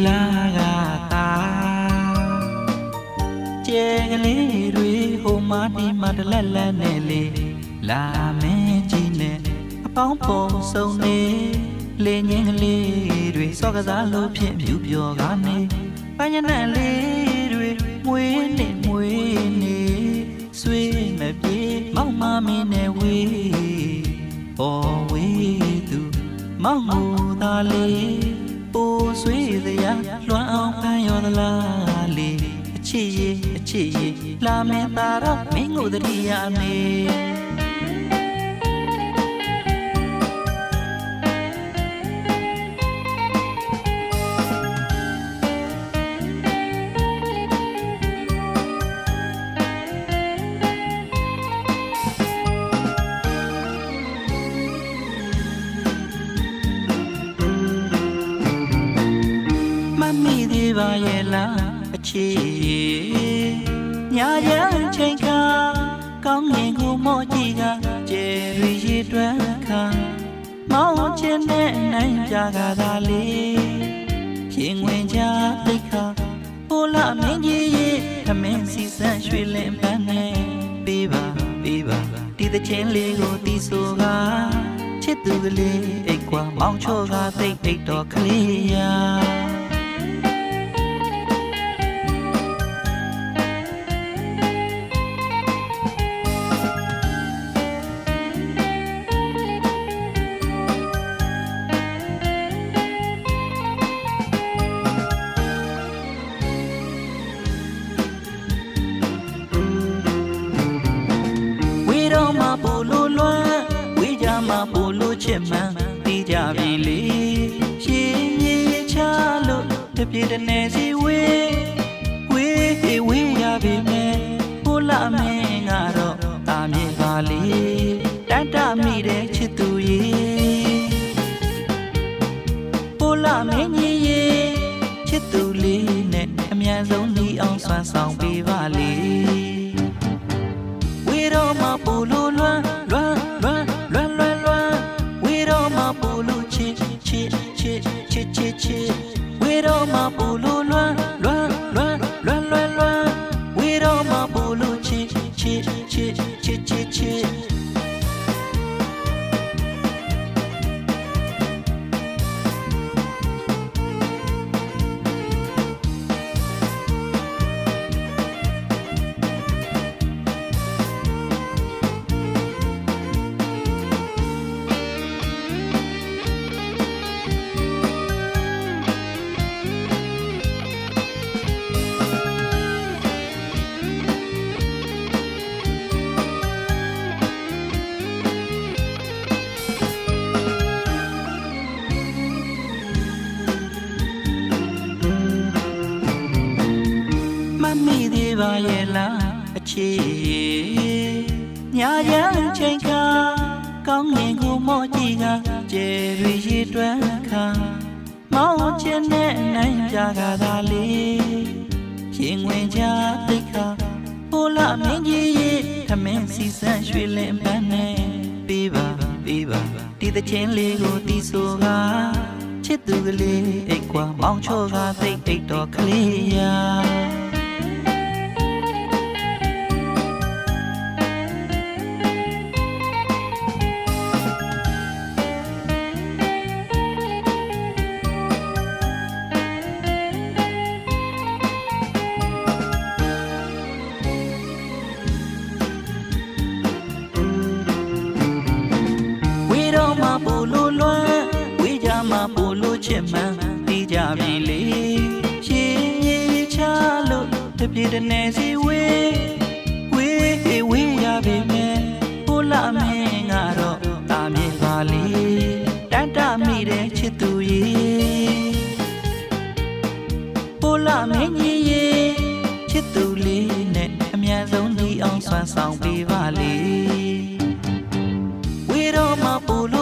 လာကတာကျဲကလေးတွေဟိုမာဒီမာတလက်လက်နဲ့လေလာမင်းကြီးနဲ့အပေါင်းပုံစုံနေလေငင်းကလေးတွေစောကစားလို့ဖြစ်မြူပြောကနေပန်းညနက်လေးတွေမွေးနေဆွေးမပြေမောက်မမင်းနဲ့ဝေးပေါ်ဝေးသူမောက်မူသားလေးပိုးဆွေးစရာလွမ်းအောင်ဖန်ရောသလားလေအချစ်ရေးလာမင်းသားတော့မင်းကိုတတိယနေမိသေးပါရဲ့လားအချစ်ညာရန်ချိန်ခါကောင်းငင်ကိုမော့ကြည့်ကကျယ်ရီရီတွန်းခါမောင်းချင်တဲ့နိုင်ကြကသာလေရင်ဝင်ချသိခါဟိုလာမင်းကြီးရဲ့ခမင်းစီစံရွှေလင်းပန်းနဲ့ပေးပါဒီသချင်းလေးကိုတီးဆိုကချစ်သူကလေးအိတ်ကွာမောင်းချောကသိတ်တော်ကလေးရာပိုလိုလွမ်းဝေးကြမှာပိုလိုချစ်မှန်သိကြပြီလေရှင်ကြီးချလို့တပြေတနေစီဝေးရပြီမဲ့ဟိုလာမင်းကတော့တာမြေပါလေတတ်တမိတဲ့ချစ်သူရဲ့ဟိုလာမင်းကြီးရဲ့ချစ်သူလေးနဲ့အမြန်ဆုံးဒီအောင်ဆွမ်းဆောင်ပေးပါလေဝေးတော့မှာပိုလိုလွမ်းဝေးတော့မှာပိုလိုချစ်ဝေးတော့မှာပိုလိုလွမ်းဝေးတော့မှာပိုလိုချစ်မိသေးပါရဲ့လားအချစ်ညာရန်ချိန်ခါကောင်းငင်ကိုမော့ကြည့်ကကျယ်ရီရီတွန်းခါမောင်းချင်တဲ့နိုင်ကြကသာလေရင်ဝင်ချသိခါဟိုလာမင်းကြီးရဲ့ခမင်းစီစံရွှေလင်းပန်းနဲ့ပေးပါဒီသချင်းလေးကိုတီးဆိုကချစ်သူကလေးအိတ်ကွာမောင်းချောကသိတ်တော်ကလေးရာပိုလိုလွမ်းဝေးကြမှာပိုလိုချစ်မှန်သိကြပြီလေရှင်ကြီးချလို့တပြေတနေစီဝေးရပြီမဲ့ဟိုလာမင်းကတော့တာမြေပါလေတတ်တမိတဲ့ချစ်သူရဲ့ဟိုလာမင်းကြီးရဲ့ချစ်သူလေးနဲ့အမြန်ဆုံးဒီအောင်ဆွမ်းဆောင်ပေးပါလေဝေးတော့မှာပိုလို